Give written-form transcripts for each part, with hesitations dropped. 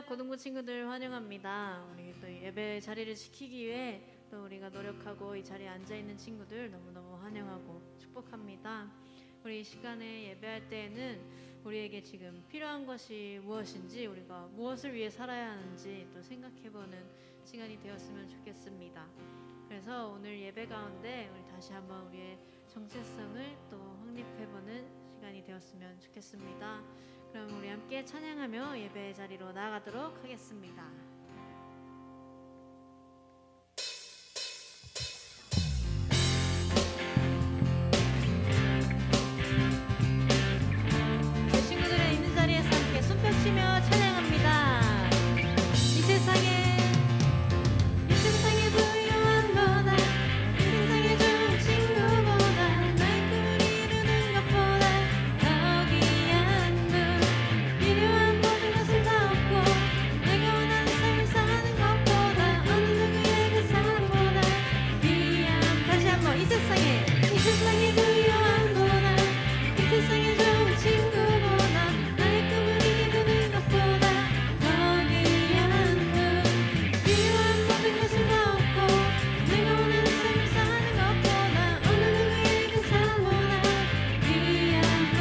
고등부 친구들 환영합니다. 우리 또 예배 자리를 지키기 위해 또 우리가 노력하고 이 자리에 앉아 있는 친구들 너무너무 환영하고 축복합니다. 우리 이 시간에 예배할 때에는 우리에게 지금 필요한 것이 무엇인지, 우리가 무엇을 위해 살아야 하는지 또 생각해보는 시간이 되었으면 좋겠습니다. 그래서 오늘 예배 가운데 우리 다시 한번 우리의 정체성을 또 확립해보는 시간이 되었으면 좋겠습니다. 그럼 우리 함께 찬양하며 예배 자리로 나아가도록 하겠습니다. 친구들의 있는 자리에서 함께 손 펼치며 찬양합니다. 이 세상에 부유한 보다, 이 세상에 좋은 친구보다, 나의 꿈을 이루는 것보다 더 귀한 분, 필요한 모든 것을 다 얻고 내가 원하는 삶을 사는 것보다 어느 누구의 그 사랑보다 귀한. 다시 한번 이 세상에 부유한 보다, 이 세상에 좋은 친구보다, 나의 꿈을 이루는 것보다 더 귀한 분, 필요한 모든 것을 다 얻고 내가 원하는 삶을 사는 것보다 어느 누구의 그 사랑보다 귀한 분.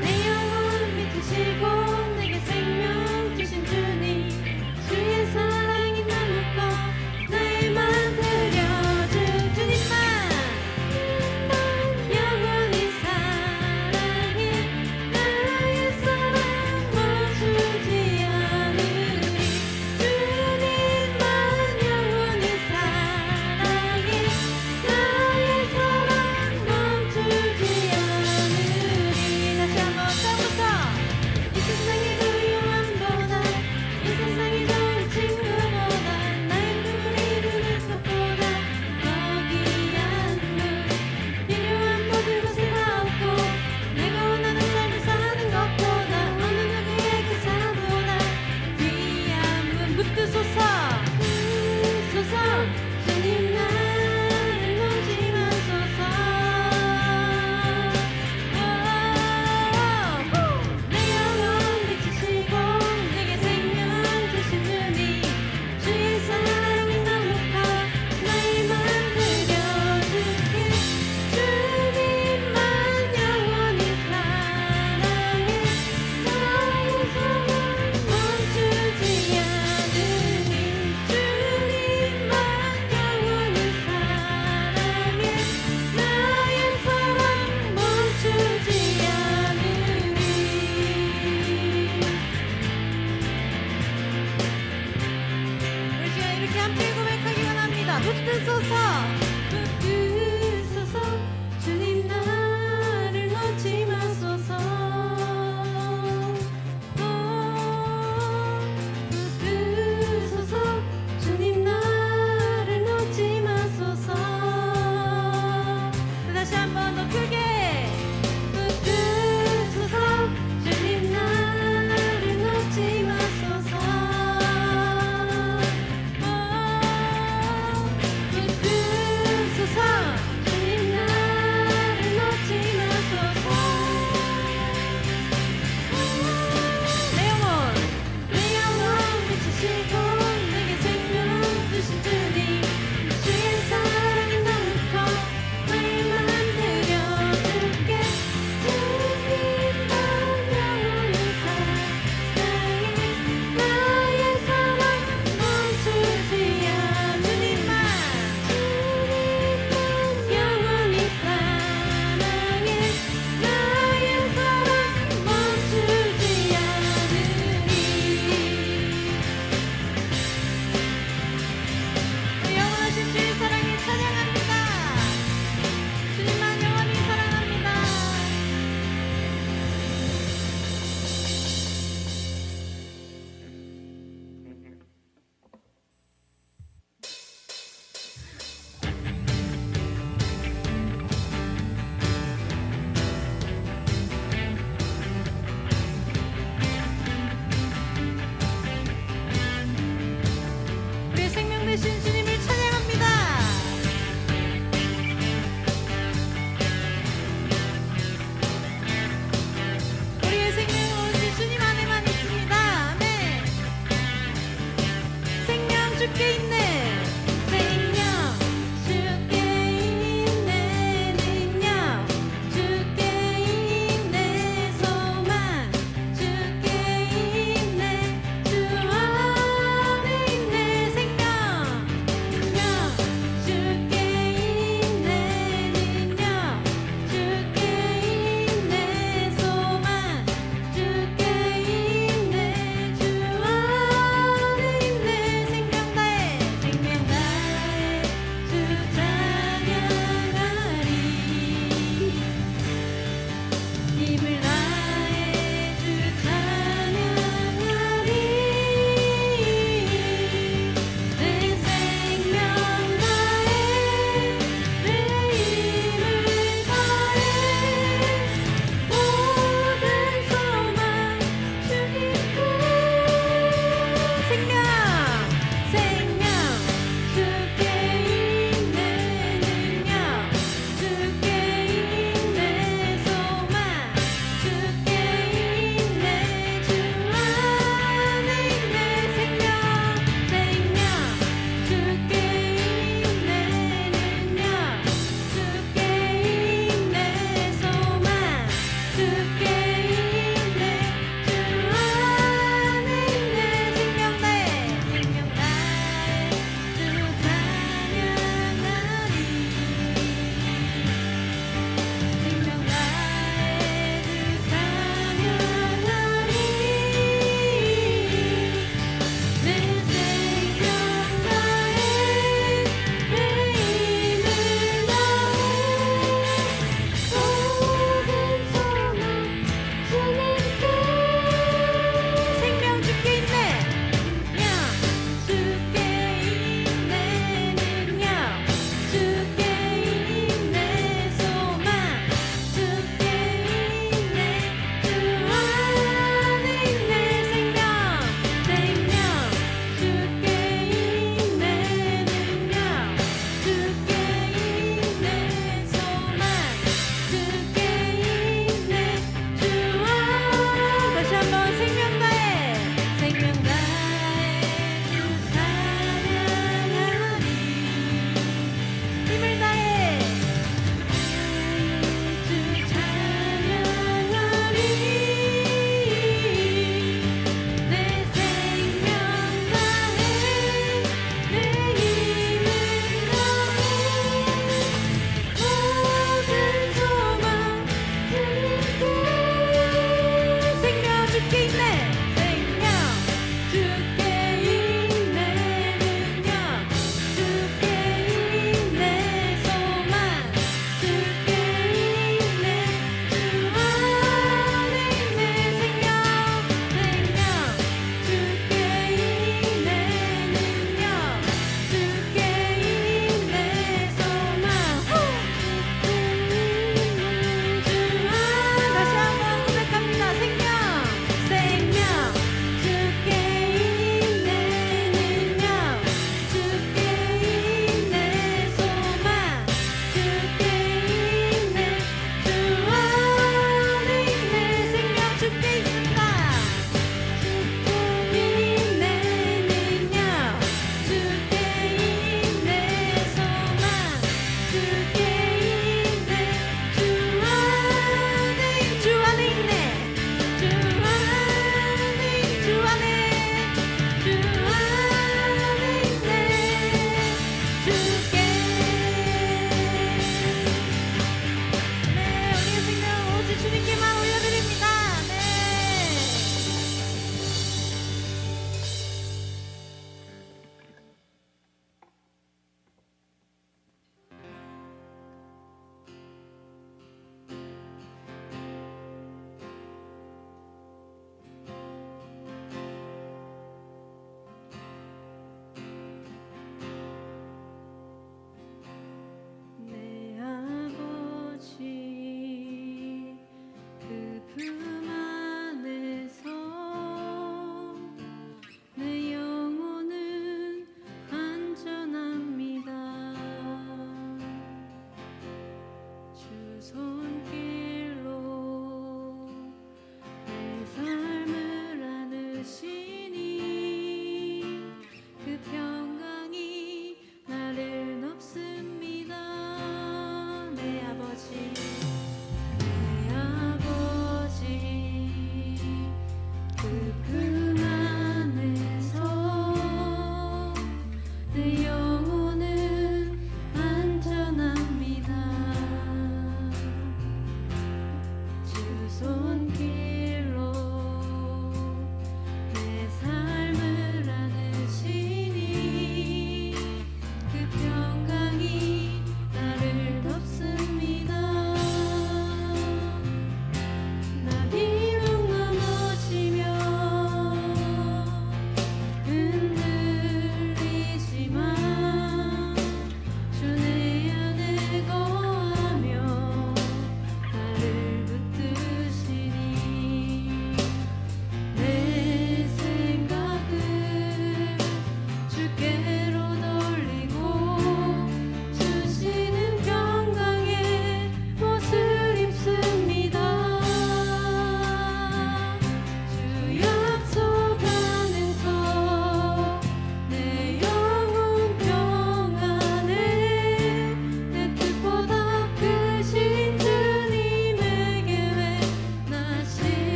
내 영혼 믿으시고 내게 생명 주신 주님, 주의 사랑이 너무 커 나의 맘 들여준 주님만 영원히 사랑해. 나의 사랑 멈추지 않으리. 주님만 영원히 사랑해. 나의 사랑 멈추지 않으리. 다시 한번 처음부터. 이 세상의 부유함보다, 이 세상이 좋은 친구보다, 나의 꿈을 이루는 것보다 더 귀한 분, 필요한 모든 것을 다 얻고 내가 원하는 삶을 사는 것보다 어느 누구의 그 사랑보다 귀한 분. 붙드소서 주님 나를 놓지 마소서. 내 영혼 비추시고 내게 생명 주신 주님, 주의 사랑이 너무 커 나의 맘 들여줄게. 주님만 영원히 사랑해. 나의 사랑 멈추지 않으리. 주님만 영원히 사랑해. 나의 사랑 멈추지 않으리. 우리 시간 이렇게 함께 고백하기 원합니다. 붙드소서 주님 나를 놓지 마소서. 붙드소서 주님 나를 놓지 마소서. 다시 한 번 더 크게. 붙드소서 주님 나를 놓지 마소서. 붙드소서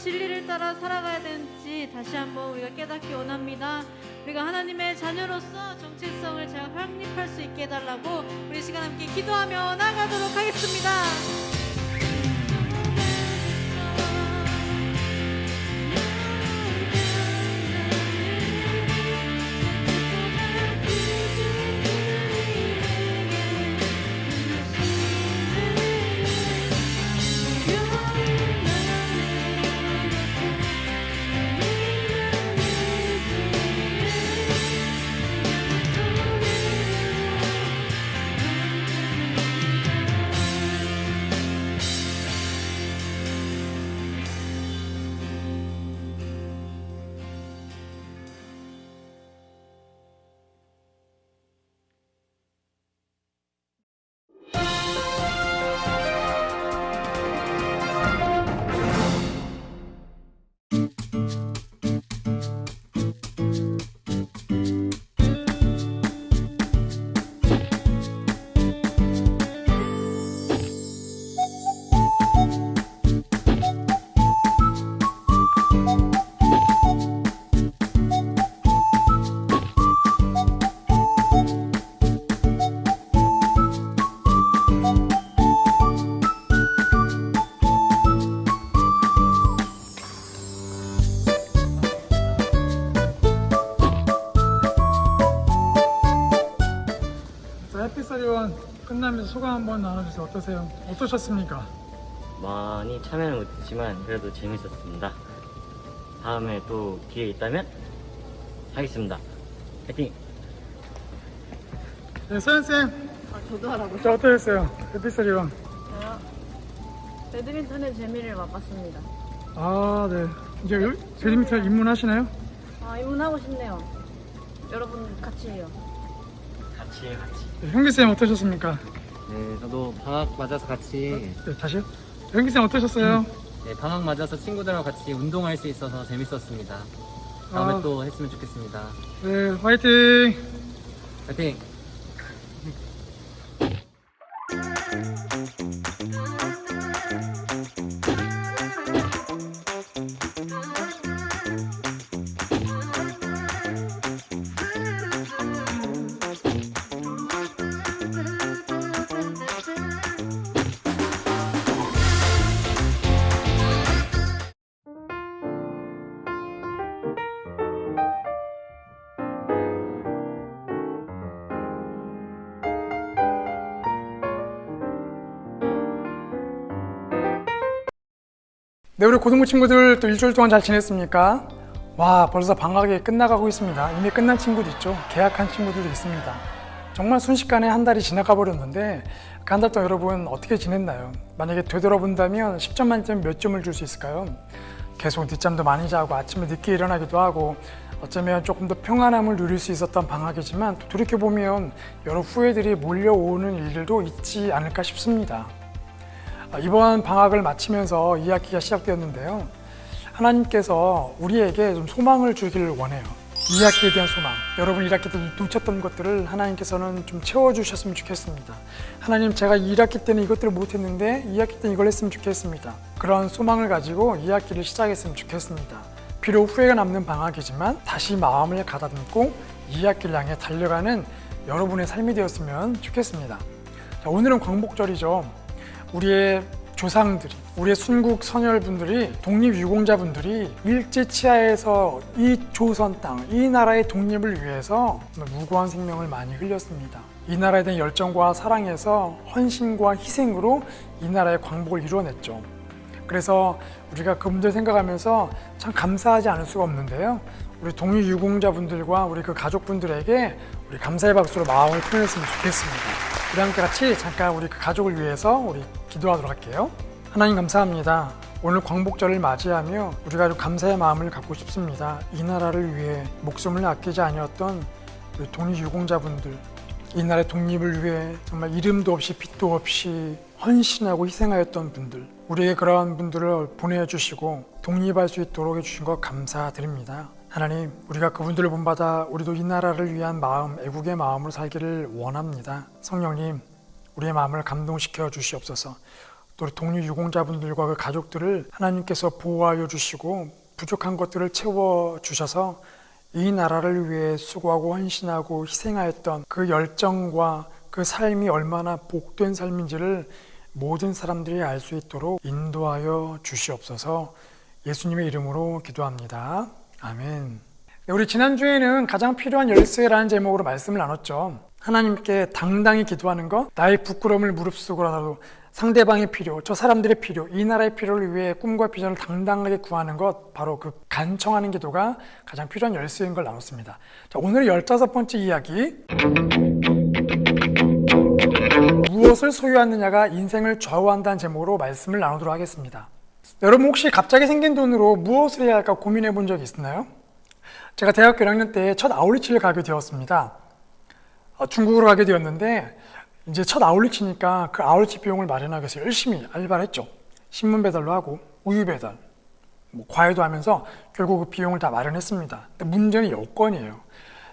진리를 따라 살아가야 되는지 다시 한번 우리가 깨닫기 원합니다. 우리가 하나님의 자녀로서 정체성을 잘 확립할 수 있게 해달라고 우리 시간 함께 기도하며 나가도록 하겠습니다. 햇빛서리원 끝나면서 소감 한번 나눠주세요. 어떠세요? 어떠셨습니까? 많이 참여는 못했지만 그래도 재밌었습니다. 다음에 또 기회 있다면 하겠습니다. 파이팅! 네, 서현쌤. 저도 하라고요? 자, 어떠셨어요? 햇빛서리원. 저요? 배드민턴의 재미를 맛봤습니다. 아, 네. 이제 배드민턴 입문하시나요? 입문하고 싶네요. 여러분 같이 해요. 같이 해, 같이. 네, 형기쌤 어떠셨습니까? 네, 저도 방학 맞아서 같이 네, 다시요? 형기쌤 어떠셨어요? 네, 방학 맞아서 친구들하고 같이 운동할 수 있어서 재밌었습니다. 다음에 아. 또 했으면 좋겠습니다. 네, 화이팅! 파이팅! 네, 우리 고등부 친구들 또 일주일 동안 잘 지냈습니까? 와, 벌써 방학이 끝나가고 있습니다. 이미 끝난 친구도 있죠. 개학한 친구들도 있습니다. 정말 순식간에 한 달이 지나가 버렸는데 그 한 달 동안 여러분 어떻게 지냈나요? 만약에 되돌아본다면 10점 만점 몇 점을 줄 수 있을까요? 계속 늦잠도 많이 자고 아침에 늦게 일어나기도 하고 어쩌면 조금 더 평안함을 누릴 수 있었던 방학이지만 또 돌이켜보면 여러 후회들이 몰려오는 일들도 있지 않을까 싶습니다. 이번 방학을 마치면서 2학기가 시작되었는데요. 하나님께서 우리에게 좀 소망을 주기를 원해요. 2학기에 대한 소망. 여러분 1학기 때 놓쳤던 것들을 하나님께서는 좀 채워주셨으면 좋겠습니다. 하나님, 제가 1학기 때는 이것들을 못했는데 2학기 때는 이걸 했으면 좋겠습니다. 그런 소망을 가지고 2학기를 시작했으면 좋겠습니다. 비록 후회가 남는 방학이지만 다시 마음을 가다듬고 2학기를 향해 달려가는 여러분의 삶이 되었으면 좋겠습니다. 자, 오늘은 광복절이죠. 우리의 조상들이, 우리의 순국 선열분들이, 독립유공자분들이 일제치하에서 이 조선 땅, 이 나라의 독립을 위해서 무고한 생명을 많이 흘렸습니다. 이 나라에 대한 열정과 사랑에서 헌신과 희생으로 이 나라의 광복을 이루어냈죠. 그래서 우리가 그분들 생각하면서 참 감사하지 않을 수가 없는데요. 우리 독립유공자분들과 우리 그 가족분들에게 우리 감사의 박수로 마음을 표현했으면 좋겠습니다. 우리 함께 같이 잠깐 우리 그 가족을 위해서 우리 기도하도록 할게요. 하나님 감사합니다. 오늘 광복절을 맞이하며 우리가 아주 감사의 마음을 갖고 싶습니다. 이 나라를 위해 목숨을 아끼지 아니었던 우리 독립유공자분들, 이 나라의 독립을 위해 정말 이름도 없이 빛도 없이 헌신하고 희생하였던 분들, 우리에게 그러한 분들을 보내주시고 독립할 수 있도록 해주신 것 감사드립니다. 하나님, 우리가 그분들을 본받아 우리도 이 나라를 위한 마음, 애국의 마음으로 살기를 원합니다. 성령님, 우리의 마음을 감동시켜 주시옵소서. 또 동료 유공자분들과 그 가족들을 하나님께서 보호하여 주시고 부족한 것들을 채워 주셔서 이 나라를 위해 수고하고 헌신하고 희생하였던 그 열정과 그 삶이 얼마나 복된 삶인지를 모든 사람들이 알 수 있도록 인도하여 주시옵소서. 예수님의 이름으로 기도합니다. 아멘. 네, 우리 지난주에는 가장 필요한 열쇠라는 제목으로 말씀을 나눴죠. 하나님께 당당히 기도하는 것, 나의 부끄러움을 무릅쓰고라도 상대방의 필요, 저 사람들의 필요, 이 나라의 필요를 위해 꿈과 비전을 당당하게 구하는 것, 바로 그 간청하는 기도가 가장 필요한 열쇠인 걸 나눴습니다. 자, 오늘 15번째 이야기, 무엇을 소유하느냐가 인생을 좌우한다는 제목으로 말씀을 나누도록 하겠습니다. 여러분 혹시 갑자기 생긴 돈으로 무엇을 해야 할까 고민해 본 적이 있나요? 제가 대학교 1학년 때 첫 아울리치를 가게 되었습니다. 중국으로 가게 되었는데 이제 첫 아울리치니까 그 아울리치 비용을 마련하기 위해서 열심히 알바를 했죠. 신문 배달도 하고 우유 배달, 과외도 하면서 결국 그 비용을 다 마련했습니다. 근데 문제는 여권이에요.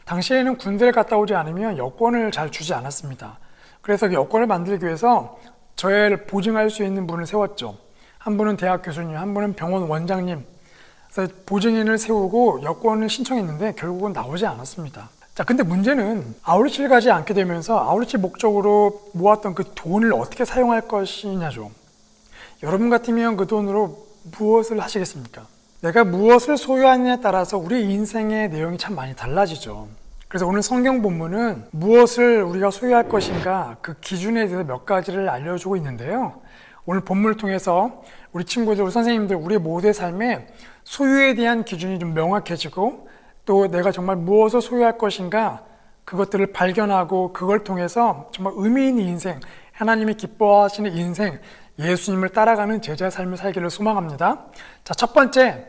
당시에는 군대를 갔다 오지 않으면 여권을 잘 주지 않았습니다. 그래서 그 여권을 만들기 위해서 저를 보증할 수 있는 분을 세웠죠. 한 분은 대학 교수님, 한 분은 병원 원장님. 그래서 보증인을 세우고 여권을 신청했는데 결국은 나오지 않았습니다. 자, 근데 문제는 아울리치를 가지 않게 되면서 아울리치 목적으로 모았던 그 돈을 어떻게 사용할 것이냐죠. 여러분 같으면 그 돈으로 무엇을 하시겠습니까? 내가 무엇을 소유하느냐에 따라서 우리 인생의 내용이 참 많이 달라지죠. 그래서 오늘 성경 본문은 무엇을 우리가 소유할 것인가 그 기준에 대해서 몇 가지를 알려주고 있는데요. 오늘 본문을 통해서 우리 친구들, 우리 선생님들, 우리 모두의 삶에 소유에 대한 기준이 좀 명확해지고 또 내가 정말 무엇을 소유할 것인가 그것들을 발견하고 그걸 통해서 정말 의미 있는 인생, 하나님이 기뻐하시는 인생, 예수님을 따라가는 제자의 삶을 살기를 소망합니다. 자, 첫 번째,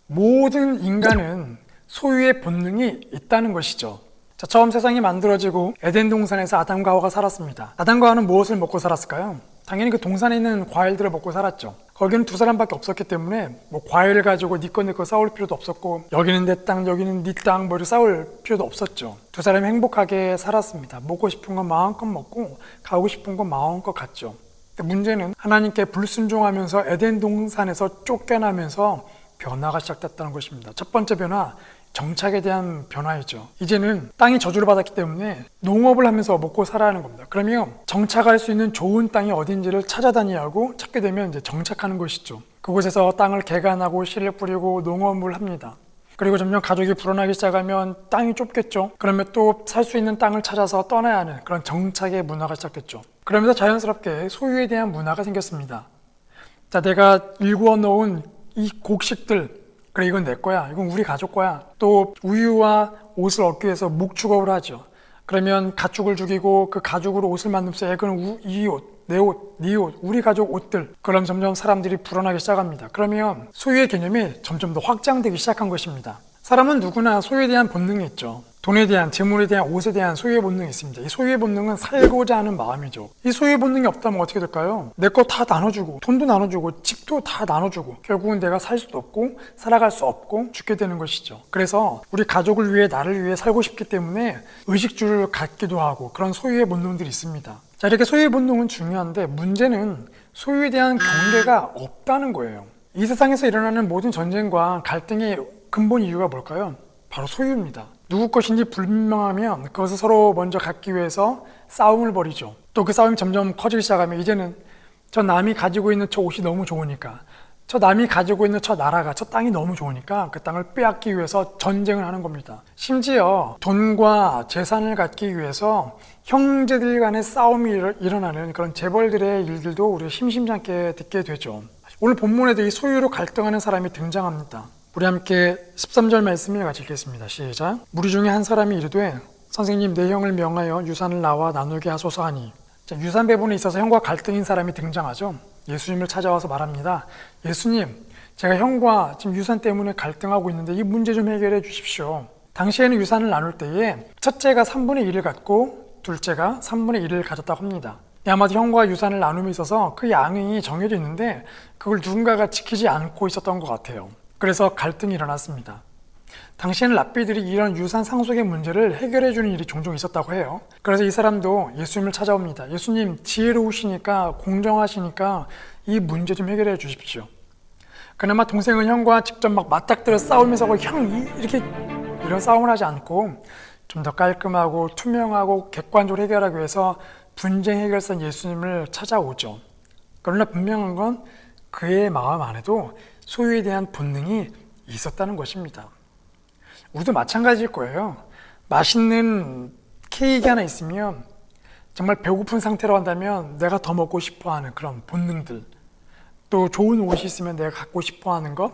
모든 인간은 소유의 본능이 있다는 것이죠. 자, 처음 세상이 만들어지고 에덴 동산에서 아담과 하와가 살았습니다. 아담과 하와는 무엇을 먹고 살았을까요? 당연히 그 동산에 있는 과일들을 먹고 살았죠. 거기는 두 사람밖에 없었기 때문에 과일을 가지고 네 거 내 거 싸울 필요도 없었고 여기는 내 땅, 여기는 네 땅 이렇게 싸울 필요도 없었죠. 두 사람이 행복하게 살았습니다. 먹고 싶은 건 마음껏 먹고 가고 싶은 건 마음껏 갔죠. 근데 문제는 하나님께 불순종하면서 에덴 동산에서 쫓겨나면서 변화가 시작됐다는 것입니다. 첫 번째 변화, 정착에 대한 변화이죠. 이제는 땅이 저주를 받았기 때문에 농업을 하면서 먹고 살아야 하는 겁니다. 그러면 정착할 수 있는 좋은 땅이 어딘지를 찾아다니고 찾게 되면 이제 정착하는 것이죠. 그곳에서 땅을 개간하고 씨를 뿌리고 농업을 합니다. 그리고 점점 가족이 불어나기 시작하면 땅이 좁겠죠. 그러면 또 살 수 있는 땅을 찾아서 떠나야 하는 그런 정착의 문화가 시작됐죠. 그러면서 자연스럽게 소유에 대한 문화가 생겼습니다. 자, 내가 일구어 놓은 이 곡식들, 그래 이건 내 거야, 이건 우리 가족 거야. 또 우유와 옷을 얻기 위해서 목축업을 하죠. 그러면 가축을 죽이고 그 가죽으로 옷을 만들면서 이건 이 옷, 내 옷, 네 옷, 우리 가족 옷들. 그럼 점점 사람들이 불어나기 시작합니다. 그러면 소유의 개념이 점점 더 확장되기 시작한 것입니다. 사람은 누구나 소유에 대한 본능이 있죠. 돈에 대한, 재물에 대한, 옷에 대한 소유의 본능이 있습니다. 이 소유의 본능은 살고자 하는 마음이죠. 이 소유의 본능이 없다면 어떻게 될까요? 내 거 다 나눠주고, 돈도 나눠주고, 집도 다 나눠주고, 결국은 내가 살 수도 없고, 살아갈 수 없고, 죽게 되는 것이죠. 그래서 우리 가족을 위해, 나를 위해 살고 싶기 때문에 의식주를 갖기도 하고, 그런 소유의 본능들이 있습니다. 자, 이렇게 소유의 본능은 중요한데, 문제는 소유에 대한 경계가 없다는 거예요. 이 세상에서 일어나는 모든 전쟁과 갈등의 근본 이유가 뭘까요? 바로 소유입니다. 누구 것인지 불명하면 그것을 서로 먼저 갖기 위해서 싸움을 벌이죠. 또 그 싸움이 점점 커지기 시작하면 이제는 저 남이 가지고 있는 저 옷이 너무 좋으니까, 저 남이 가지고 있는 저 나라가, 저 땅이 너무 좋으니까 그 땅을 빼앗기 위해서 전쟁을 하는 겁니다. 심지어 돈과 재산을 갖기 위해서 형제들 간의 싸움이 일어나는 그런 재벌들의 일들도 우리가 심심찮게 듣게 되죠. 오늘 본문에도 이 소유로 갈등하는 사람이 등장합니다. 우리 함께 13절 말씀을 같이 읽겠습니다. 시작. 무리 중에 한 사람이 이르되 선생님, 내 형을 명하여 유산을 나와 나누게 하소서 하니. 자, 유산 배분에 있어서 형과 갈등인 사람이 등장하죠. 예수님을 찾아와서 말합니다. 예수님, 제가 형과 지금 유산 때문에 갈등하고 있는데 이 문제 좀 해결해 주십시오. 당시에는 유산을 나눌 때에 첫째가 3분의 1을 갖고 둘째가 3분의 1을 가졌다고 합니다. 아마도 형과 유산을 나눔에 있어서 그 양이 정해져 있는데 그걸 누군가가 지키지 않고 있었던 것 같아요. 그래서 갈등이 일어났습니다. 당시에는 랍비들이 이런 유산 상속의 문제를 해결해 주는 일이 종종 있었다고 해요. 그래서 이 사람도 예수님을 찾아옵니다. 예수님, 지혜로우시니까, 공정하시니까 이 문제 좀 해결해 주십시오. 그나마 동생은 형과 직접 막 맞닥뜨려 싸우면서 이렇게 이런 싸움을 하지 않고 좀 더 깔끔하고 투명하고 객관적으로 해결하기 위해서 분쟁 해결사 예수님을 찾아오죠. 그러나 분명한 건 그의 마음 안에도 소유에 대한 본능이 있었다는 것입니다. 우리도 마찬가지일 거예요. 맛있는 케이크 하나 있으면 정말 배고픈 상태로 한다면 내가 더 먹고 싶어하는 그런 본능들, 또 좋은 옷이 있으면 내가 갖고 싶어하는 것,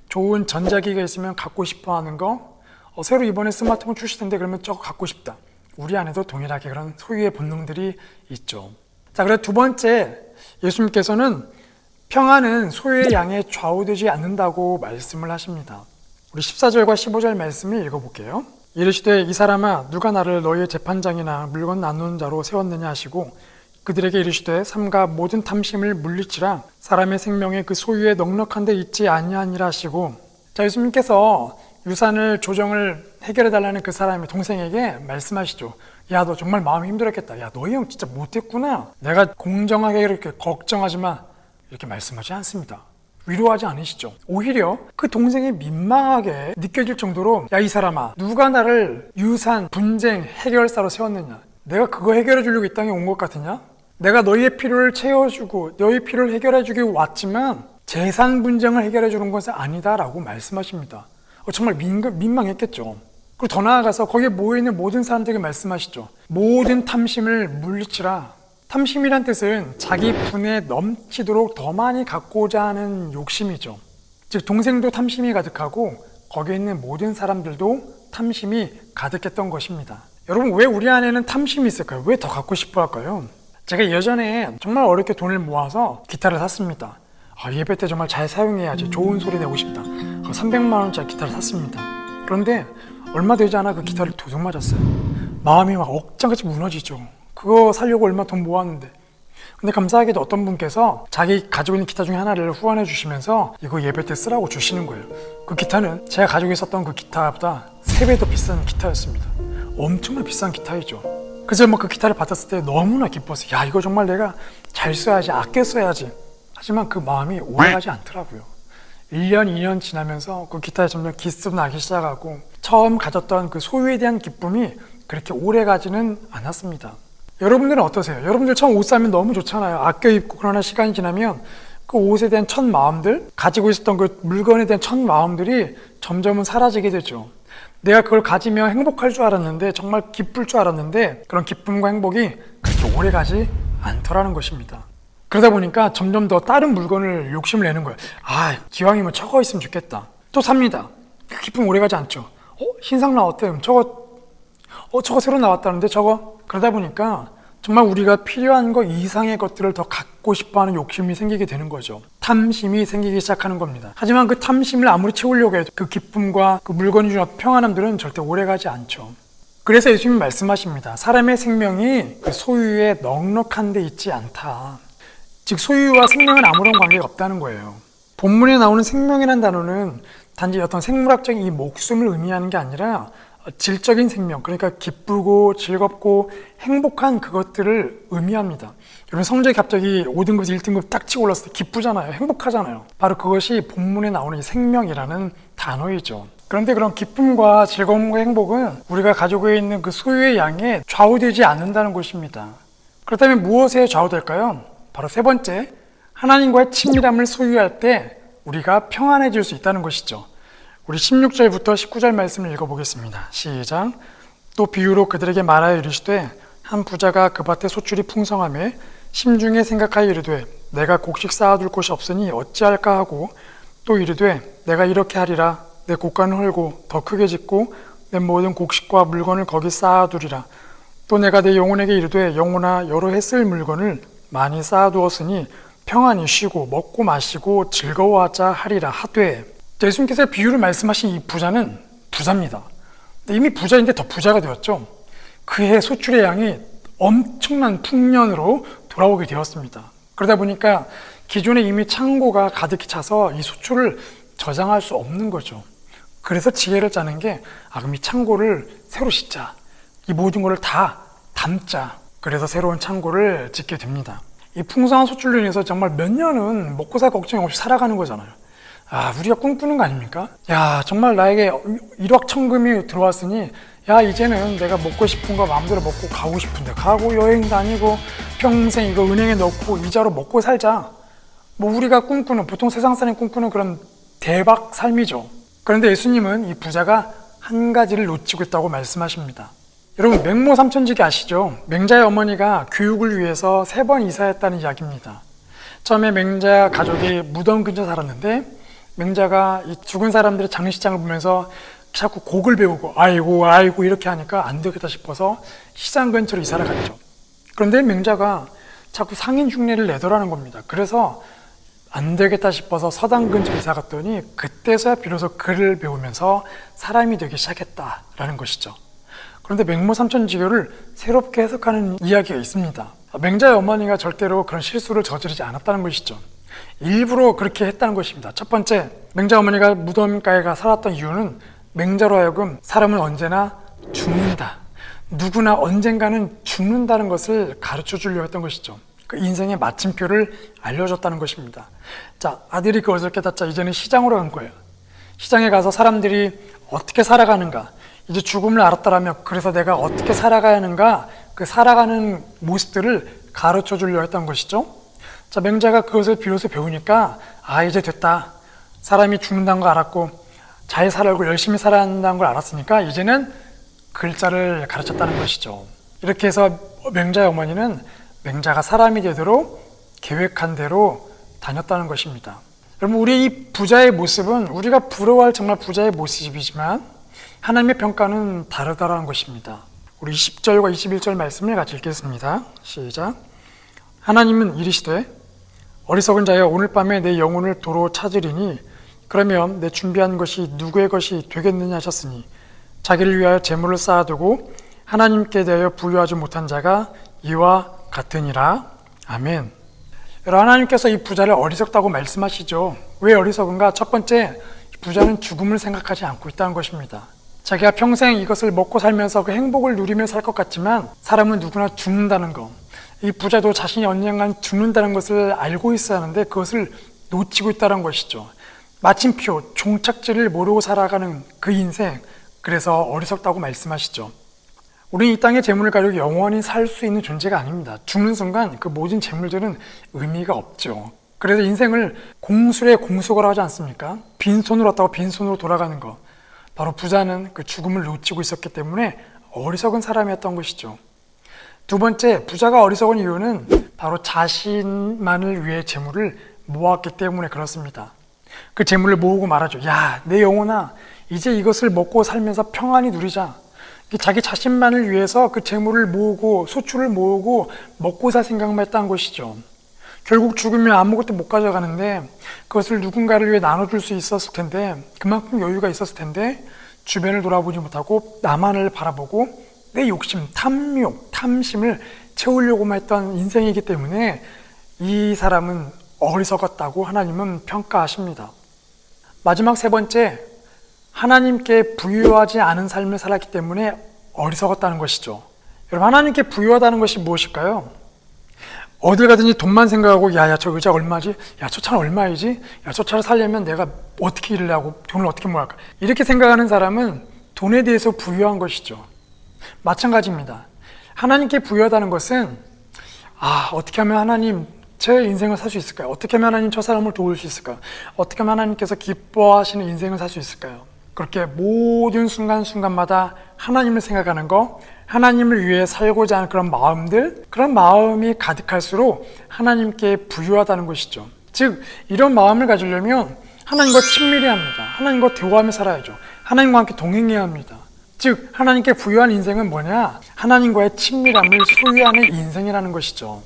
좋은 전자기기가 있으면 갖고 싶어하는 거, 새로 이번에 스마트폰 출시된대 그러면 저거 갖고 싶다. 우리 안에도 동일하게 그런 소유의 본능들이 있죠. 자, 그래서 두 번째, 예수님께서는 평안은 소유의 양에 좌우되지 않는다고 말씀을 하십니다. 우리 14절과 15절 말씀을 읽어볼게요. 이르시되 이 사람아 누가 나를 너희의 재판장이나 물건 나누는 자로 세웠느냐 하시고 그들에게 이르시되 삼가 모든 탐심을 물리치라 사람의 생명에 그 소유에 넉넉한 데 있지 아니하니라 하시고, 자, 예수님께서 유산을 조정을 해결해 달라는 그 사람의 동생에게 말씀하시죠. 야, 너 정말 마음이 힘들었겠다. 야, 너희 형 진짜 못했구나. 내가 공정하게 이렇게 걱정하지 마. 이렇게 말씀하지 않습니다. 위로하지 않으시죠. 오히려 그 동생이 민망하게 느껴질 정도로 야, 이 사람아 누가 나를 유산, 분쟁, 해결사로 세웠느냐. 내가 그거 해결해 주려고 이 땅에 온 것 같으냐? 내가 너희의 필요를 채워주고 너희의 필요를 해결해 주기 왔지만 재산 분쟁을 해결해 주는 것은 아니다라고 말씀하십니다. 정말 민망했겠죠. 그리고 더 나아가서 거기에 모여있는 모든 사람들에게 말씀하시죠. 모든 탐심을 물리치라. 탐심이란 뜻은 자기 분에 넘치도록 더 많이 갖고자 하는 욕심이죠. 즉 동생도 탐심이 가득하고 거기에 있는 모든 사람들도 탐심이 가득했던 것입니다. 여러분, 왜 우리 안에는 탐심이 있을까요? 왜 더 갖고 싶어 할까요? 제가 예전에 정말 어렵게 돈을 모아서 기타를 샀습니다. 예배 때 정말 잘 사용해야지 좋은 소리 내고 싶다. 300만 원짜리 기타를 샀습니다. 그런데 얼마 되지 않아 그 기타를 도둑 맞았어요. 마음이 막 억장같이 무너지죠. 그거 사려고 얼마 돈 모았는데. 근데 감사하게도 어떤 분께서 자기 가지고 있는 기타 중에 하나를 후원해 주시면서 이거 예배 때 쓰라고 주시는 거예요. 그 기타는 제가 가지고 있었던 그 기타보다 3배 더 비싼 기타였습니다. 엄청나 비싼 기타이죠. 그래서 그 기타를 받았을 때 너무나 기뻤어요. 야, 이거 정말 내가 잘 써야지, 아껴 써야지. 하지만 그 마음이 오래가지 않더라고요. 1년, 2년 지나면서 그 기타에 점점 기습 나기 시작하고 처음 가졌던 그 소유에 대한 기쁨이 그렇게 오래가지는 않았습니다. 여러분들은 어떠세요? 여러분들 처음 옷 사면 너무 좋잖아요. 아껴 입고. 그러나 시간이 지나면 그 옷에 대한 첫 마음들, 가지고 있었던 그 물건에 대한 첫 마음들이 점점은 사라지게 되죠. 내가 그걸 가지면 행복할 줄 알았는데, 정말 기쁠 줄 알았는데 그런 기쁨과 행복이 그렇게 오래가지 않더라는 것입니다. 그러다 보니까 점점 더 다른 물건을 욕심을 내는 거예요. 기왕이면 저거 있으면 좋겠다. 또 삽니다. 그 기쁨 오래가지 않죠. 신상 나왔대. 저거 새로 나왔다는데 저거. 그러다 보니까 정말 우리가 필요한 것 이상의 것들을 더 갖고 싶어하는 욕심이 생기게 되는 거죠. 탐심이 생기기 시작하는 겁니다. 하지만 그 탐심을 아무리 채우려고 해도 그 기쁨과 그 물건이 주는 평안함들은 절대 오래가지 않죠. 그래서 예수님이 말씀하십니다. 사람의 생명이 그 소유에 넉넉한 데 있지 않다. 즉 소유와 생명은 아무런 관계가 없다는 거예요. 본문에 나오는 생명이라는 단어는 단지 어떤 생물학적인 이 목숨을 의미하는 게 아니라 질적인 생명, 그러니까 기쁘고 즐겁고 행복한 그것들을 의미합니다. 여러분, 성적이 갑자기 5등급에서 1등급 딱 치고 올랐을 때 기쁘잖아요. 행복하잖아요. 바로 그것이 본문에 나오는 이 생명이라는 단어이죠. 그런데 그런 기쁨과 즐거움과 행복은 우리가 가지고 있는 그 소유의 양에 좌우되지 않는다는 것입니다. 그렇다면 무엇에 좌우될까요? 바로 세 번째, 하나님과의 친밀함을 소유할 때 우리가 평안해질 수 있다는 것이죠. 우리 16절부터 19절 말씀을 읽어보겠습니다. 시작. 또 비유로 그들에게 말하여 이르시되 한 부자가 그 밭에 소출이 풍성하며 심중에 생각하여 이르되 내가 곡식 쌓아둘 곳이 없으니 어찌할까 하고 또 이르되 내가 이렇게 하리라. 내 곡간을 헐고 더 크게 짓고 내 모든 곡식과 물건을 거기 쌓아두리라. 또 내가 내 영혼에게 이르되 영혼아 여러 해 쓸 물건을 많이 쌓아두었으니 평안히 쉬고 먹고 마시고 즐거워하자 하리라 하되. 예수님께서 비유를 말씀하신 이 부자는 부자입니다. 이미 부자인데 더 부자가 되었죠. 그의 소출의 양이 엄청난 풍년으로 돌아오게 되었습니다. 그러다 보니까 기존에 이미 창고가 가득히 차서 이 소출을 저장할 수 없는 거죠. 그래서 지혜를 짜는 게 그럼 이 창고를 새로 짓자. 이 모든 것을 다 담자. 그래서 새로운 창고를 짓게 됩니다. 이 풍성한 소출로 인해서 정말 몇 년은 먹고 살 걱정 없이 살아가는 거잖아요. 아, 우리가 꿈꾸는 거 아닙니까? 야, 정말 나에게 일확천금이 들어왔으니 야, 이제는 내가 먹고 싶은 거 마음대로 먹고 가고 싶은데 가고 여행 다니고 평생 이거 은행에 넣고 이자로 먹고 살자. 뭐 우리가 꿈꾸는, 보통 세상 사람이 꿈꾸는 그런 대박 삶이죠. 그런데 예수님은 이 부자가 한 가지를 놓치고 있다고 말씀하십니다. 여러분, 맹모 삼천지기 아시죠? 맹자의 어머니가 교육을 위해서 3번 이사했다는 이야기입니다. 처음에 맹자 가족이 무덤 근처 살았는데 맹자가 이 죽은 사람들의 장례식장을 보면서 자꾸 곡을 배우고 아이고 이렇게 하니까 안 되겠다 싶어서 시장 근처로 이사를 갔죠. 그런데 맹자가 자꾸 상인 흉내를 내더라는 겁니다. 그래서 안 되겠다 싶어서 서당 근처로 이사 갔더니 그때서야 비로소 글을 배우면서 사람이 되기 시작했다라는 것이죠. 그런데 맹모 삼천지교를 새롭게 해석하는 이야기가 있습니다. 맹자의 어머니가 절대로 그런 실수를 저지르지 않았다는 것이죠. 일부러 그렇게 했다는 것입니다. 첫 번째, 맹자 어머니가 무덤가에 가 살았던 이유는 맹자로 하여금 사람은 언제나 죽는다, 누구나 언젠가는 죽는다는 것을 가르쳐 주려고 했던 것이죠. 그 인생의 마침표를 알려줬다는 것입니다. 자, 아들이 그것을 깨닫자 이제는 시장으로 간 거예요. 시장에 가서 사람들이 어떻게 살아가는가, 이제 죽음을 알았다라면 그래서 내가 어떻게 살아가야 하는가, 그 살아가는 모습들을 가르쳐 주려고 했던 것이죠. 자, 맹자가 그것을 비로소 배우니까 아, 이제 됐다. 사람이 죽는다는 걸 알았고 잘 살고 열심히 살아야 한다는 걸 알았으니까 이제는 글자를 가르쳤다는 것이죠. 이렇게 해서 맹자의 어머니는 맹자가 사람이 되도록 계획한 대로 다녔다는 것입니다. 여러분, 우리 이 부자의 모습은 우리가 부러워할 정말 부자의 모습이지만 하나님의 평가는 다르다라는 것입니다. 우리 20절과 21절 말씀을 같이 읽겠습니다. 시작. 하나님은 이르시되 어리석은 자여 오늘 밤에 내 영혼을 도로 찾으리니 그러면 내 준비한 것이 누구의 것이 되겠느냐 하셨으니 자기를 위하여 재물을 쌓아두고 하나님께 대하여 부유하지 못한 자가 이와 같으니라. 아멘. 여러분, 하나님께서 이 부자를 어리석다고 말씀하시죠. 왜 어리석은가? 첫 번째, 부자는 죽음을 생각하지 않고 있다는 것입니다. 자기가 평생 이것을 먹고 살면서 그 행복을 누리며 살 것 같지만 사람은 누구나 죽는다는 것, 이 부자도 자신이 언젠간 죽는다는 것을 알고 있어야 하는데 그것을 놓치고 있다는 것이죠. 마침표, 종착지를 모르고 살아가는 그 인생, 그래서 어리석다고 말씀하시죠. 우리는 이 땅의 재물을 가지고 영원히 살 수 있는 존재가 아닙니다. 죽는 순간 그 모든 재물들은 의미가 없죠. 그래서 인생을 공술의 공수거라고 하지 않습니까? 빈손으로 왔다고 빈손으로 돌아가는 것. 바로 부자는 그 죽음을 놓치고 있었기 때문에 어리석은 사람이었던 것이죠. 두 번째, 부자가 어리석은 이유는 바로 자신만을 위해 재물을 모았기 때문에 그렇습니다. 그 재물을 모으고 말하죠. 야, 내 영혼아, 이제 이것을 먹고 살면서 평안히 누리자. 자기 자신만을 위해서 그 재물을 모으고 소출을 모으고 먹고 살 생각만 했다는 것이죠. 결국 죽으면 아무것도 못 가져가는데 그것을 누군가를 위해 나눠줄 수 있었을 텐데, 그만큼 여유가 있었을 텐데 주변을 돌아보지 못하고 나만을 바라보고 내 욕심, 탐욕, 탐심을 채우려고만 했던 인생이기 때문에 이 사람은 어리석었다고 하나님은 평가하십니다. 마지막 세 번째, 하나님께 부유하지 않은 삶을 살았기 때문에 어리석었다는 것이죠. 여러분, 하나님께 부유하다는 것이 무엇일까요? 어딜 가든지 돈만 생각하고 야, 저 의자 얼마지? 야, 저 차는 얼마이지? 야, 저 차를 살려면 내가 어떻게 일을 하고 돈을 어떻게 모을까? 이렇게 생각하는 사람은 돈에 대해서 부유한 것이죠. 마찬가지입니다. 하나님께 부유하다는 것은 어떻게 하면 하나님 제 인생을 살 수 있을까요? 어떻게 하면 하나님 저 사람을 도울 수 있을까요? 어떻게 하면 하나님께서 기뻐하시는 인생을 살 수 있을까요? 그렇게 모든 순간순간마다 하나님을 생각하는 거, 하나님을 위해 살고자 하는 그런 마음들, 그런 마음이 가득할수록 하나님께 부유하다는 것이죠. 즉, 이런 마음을 가지려면 하나님과 친밀해야 합니다. 하나님과 대화하며 살아야죠. 하나님과 함께 동행해야 합니다. 즉, 하나님께 부유한 인생은 뭐냐? 하나님과의 친밀함을 소유하는 인생이라는 것이죠.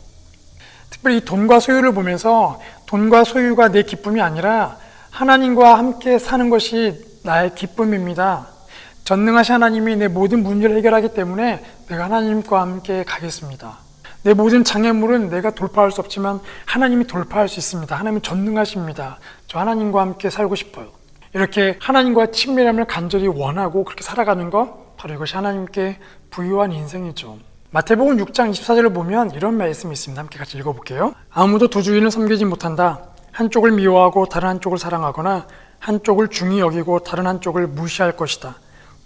특별히 이 돈과 소유를 보면서 돈과 소유가 내 기쁨이 아니라 하나님과 함께 사는 것이 나의 기쁨입니다. 전능하신 하나님이 내 모든 문제를 해결하기 때문에 내가 하나님과 함께 가겠습니다. 내 모든 장애물은 내가 돌파할 수 없지만 하나님이 돌파할 수 있습니다. 하나님은 전능하십니다. 저 하나님과 함께 살고 싶어요. 이렇게 하나님과 친밀함을 간절히 원하고 그렇게 살아가는 것, 바로 이것이 하나님께 부유한 인생이죠. 마태복음 6장 24절을 보면 이런 말씀이 있습니다. 함께 같이 읽어볼게요. 아무도 두 주인을 섬기지 못한다. 한쪽을 미워하고 다른 한쪽을 사랑하거나 한쪽을 중히 여기고 다른 한쪽을 무시할 것이다.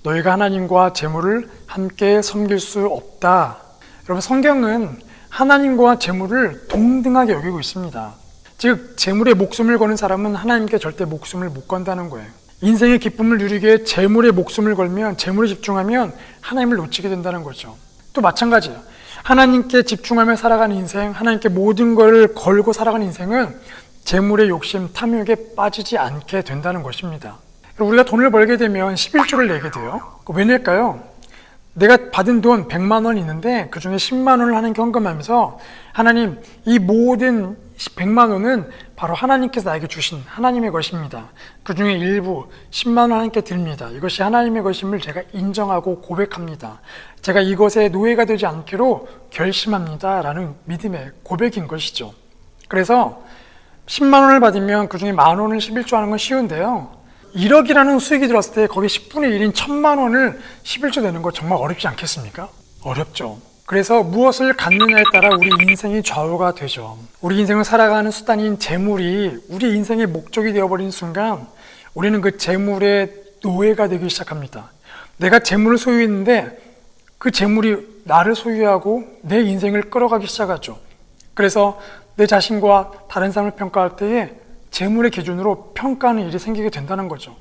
너희가 하나님과 재물을 함께 섬길 수 없다. 여러분, 성경은 하나님과 재물을 동등하게 여기고 있습니다. 즉, 재물에 목숨을 거는 사람은 하나님께 절대 목숨을 못 건다는 거예요. 인생의 기쁨을 누리기 위해 재물에 목숨을 걸면, 재물에 집중하면 하나님을 놓치게 된다는 거죠. 또 마찬가지예요. 하나님께 집중하며 살아가는 인생, 하나님께 모든 걸 걸고 살아가는 인생은 재물의 욕심, 탐욕에 빠지지 않게 된다는 것입니다. 우리가 돈을 벌게 되면 11조를 내게 돼요. 왜 낼까요? 내가 받은 돈 100만 원 있는데 그 중에 10만 원을 하나님께 헌금하면서 하나님, 이 모든 100만 원은 바로 하나님께서 나에게 주신 하나님의 것입니다. 그 중에 일부 10만 원 하나님께 드립니다. 이것이 하나님의 것임을 제가 인정하고 고백합니다. 제가 이것에 노예가 되지 않기로 결심합니다. 라는 믿음의 고백인 것이죠. 그래서 10만 원을 받으면 그 중에 만 원을 11조 하는 건 쉬운데요. 1억이라는 수익이 들었을 때 거기 10분의 1인 1000만 원을 11조 내는 거 정말 어렵지 않겠습니까? 어렵죠. 그래서 무엇을 갖느냐에 따라 우리 인생이 좌우가 되죠. 우리 인생을 살아가는 수단인 재물이 우리 인생의 목적이 되어버린 순간 우리는 그 재물의 노예가 되기 시작합니다. 내가 재물을 소유했는데 그 재물이 나를 소유하고 내 인생을 끌어가기 시작하죠. 그래서 내 자신과 다른 사람을 평가할 때에 재물의 기준으로 평가하는 일이 생기게 된다는 거죠.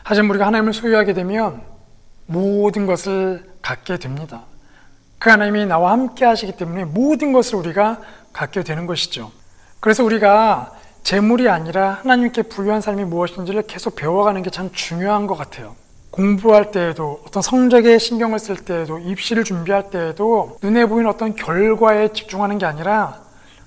하지만 우리가 하나님을 소유하게 되면 모든 것을 갖게 됩니다. 그 하나님이 나와 함께 하시기 때문에 모든 것을 우리가 갖게 되는 것이죠. 그래서 우리가 재물이 아니라 하나님께 부유한 삶이 무엇인지를 계속 배워가는 게 참 중요한 것 같아요. 공부할 때에도, 어떤 성적에 신경을 쓸 때에도, 입시를 준비할 때에도 눈에 보이는 어떤 결과에 집중하는 게 아니라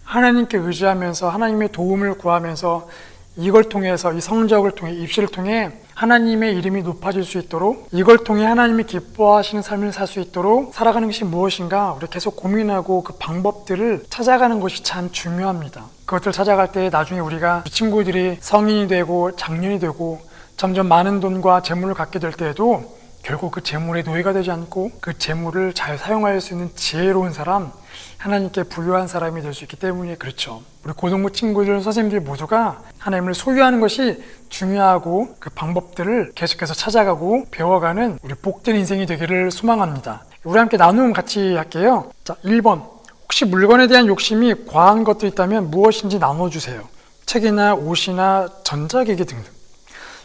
하나님께 의지하면서 하나님의 도움을 구하면서 이걸 통해서, 이 성적을 통해, 입시를 통해 하나님의 이름이 높아질 수 있도록, 이걸 통해 하나님이 기뻐하시는 삶을 살 수 있도록 살아가는 것이 무엇인가 우리 계속 고민하고 그 방법들을 찾아가는 것이 참 중요합니다. 그것들을 찾아갈 때 나중에 우리가 친구들이 성인이 되고 장년이 되고 점점 많은 돈과 재물을 갖게 될 때에도 결국 그 재물의 노예가 되지 않고 그 재물을 잘 사용할 수 있는 지혜로운 사람, 하나님께 부유한 사람이 될 수 있기 때문에 그렇죠. 우리 고등부 친구들, 선생님들 모두가 하나님을 소유하는 것이 중요하고 그 방법들을 계속해서 찾아가고 배워가는 우리 복된 인생이 되기를 소망합니다. 우리 함께 나눔 같이 할게요. 자, 1번. 혹시 물건에 대한 욕심이 과한 것도 있다면 무엇인지 나눠주세요. 책이나 옷이나 전자기기 등등.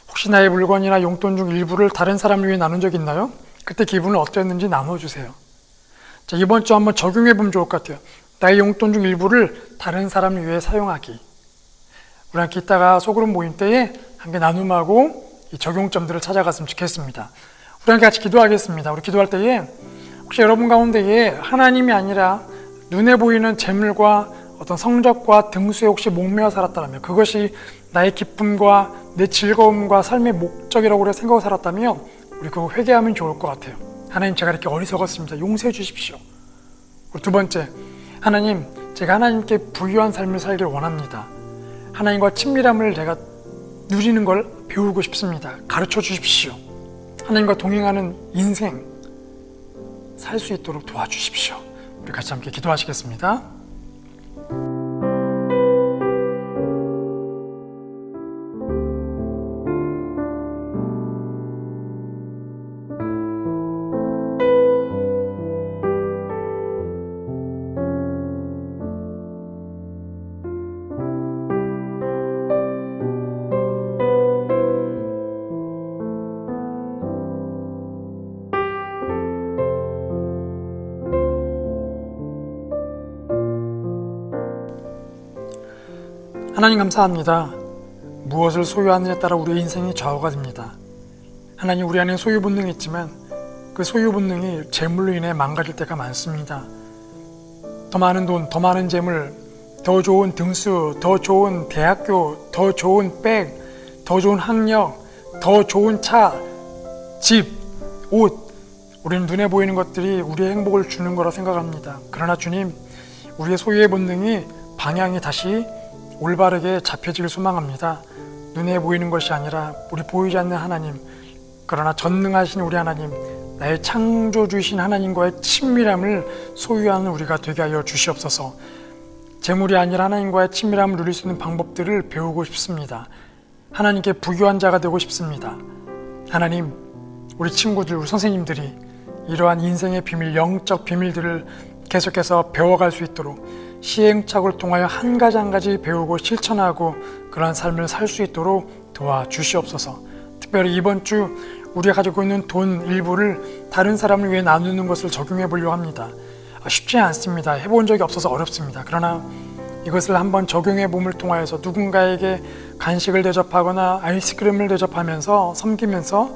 혹시 나의 물건이나 용돈 중 일부를 다른 사람을 위해 나눈 적이 있나요? 그때 기분은 어땠는지 나눠주세요. 자, 이번 주 한번 적용해보면 좋을 것 같아요. 나의 용돈 중 일부를 다른 사람을 위해 사용하기. 우리 함께 이따가 소그룹 모임 때에 함께 나눔하고 이 적용점들을 찾아갔으면 좋겠습니다. 우리 함께 같이 기도하겠습니다. 우리 기도할 때에 혹시 여러분 가운데에 하나님이 아니라 눈에 보이는 재물과 어떤 성적과 등수에 혹시 목매어 살았다면, 그것이 나의 기쁨과 내 즐거움과 삶의 목적이라고 생각하고 살았다면 우리 그거 회개하면 좋을 것 같아요. 하나님, 제가 이렇게 어리석었습니다. 용서해 주십시오. 그리고 두 번째, 하나님, 제가 하나님께 부유한 삶을 살길 원합니다. 하나님과 친밀함을 제가 누리는 걸 배우고 싶습니다. 가르쳐 주십시오. 하나님과 동행하는 인생 살 수 있도록 도와주십시오. 우리 같이 함께 기도하시겠습니다. 하나님, 감사합니다. 무엇을 소유하느냐에 따라 우리의 인생이 좌우가 됩니다. 하나님, 우리 안에 소유 본능이 있지만 그 소유 본능이 재물로 인해 망가질 때가 많습니다. 더 많은 돈, 더 많은 재물, 더 좋은 등수, 더 좋은 대학교, 더 좋은 백, 더 좋은 학력, 더 좋은 차, 집, 옷, 우리는 눈에 보이는 것들이 우리의 행복을 주는 거라 생각합니다. 그러나 주님, 우리의 소유의 본능이 방향이 다시 올바르게 잡혀지길 소망합니다. 눈에 보이는 것이 아니라 우리 보이지 않는 하나님, 그러나 전능하신 우리 하나님, 나의 창조주이신 하나님과의 친밀함을 소유하는 우리가 되게 하여 주시옵소서. 재물이 아니라 하나님과의 친밀함을 누릴 수 있는 방법들을 배우고 싶습니다. 하나님께 부유한 자가 되고 싶습니다. 하나님, 우리 친구들, 우리 선생님들이 이러한 인생의 비밀, 영적 비밀들을 계속해서 배워갈 수 있도록 시행착오를 통하여 한 가지 한 가지 배우고 실천하고 그러한 삶을 살 수 있도록 도와주시옵소서. 특별히 이번 주 우리가 가지고 있는 돈 일부를 다른 사람을 위해 나누는 것을 적용해 보려고 합니다. 쉽지 않습니다. 해본 적이 없어서 어렵습니다. 그러나 이것을 한번 적용해 봄을 통하여서 누군가에게 간식을 대접하거나 아이스크림을 대접하면서 섬기면서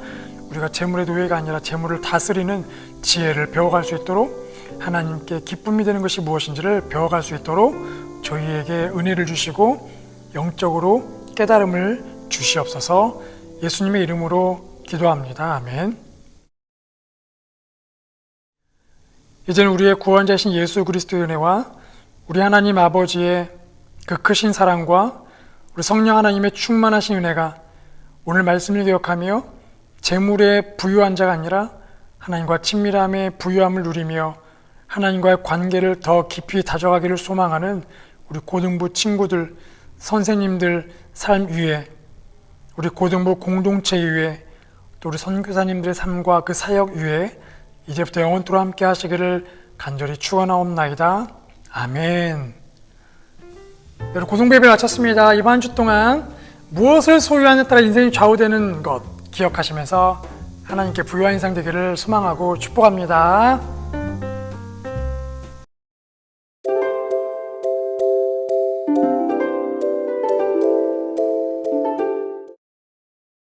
우리가 재물의 노예가 아니라 재물을 다스리는 지혜를 배워갈 수 있도록 하나님께 기쁨이 되는 것이 무엇인지를 배워갈 수 있도록 저희에게 은혜를 주시고 영적으로 깨달음을 주시옵소서. 예수님의 이름으로 기도합니다. 아멘. 이제는 우리의 구원자이신 예수 그리스도의 은혜와 우리 하나님 아버지의 그 크신 사랑과 우리 성령 하나님의 충만하신 은혜가 오늘 말씀을 기억하며 재물의 부유한 자가 아니라 하나님과 친밀함의 부유함을 누리며 하나님과의 관계를 더 깊이 다져가기를 소망하는 우리 고등부 친구들, 선생님들 삶 위에, 우리 고등부 공동체 위에, 또 우리 선교사님들의 삶과 그 사역 위에 이제부터 영원토록 함께 하시기를 간절히 축원하옵나이다. 아멘. 여러분, 고등부 예배 마쳤습니다. 이번 한 주 동안 무엇을 소유하느냐에 따라 인생이 좌우되는 것 기억하시면서 하나님께 부유한 인생 되기를 소망하고 축복합니다.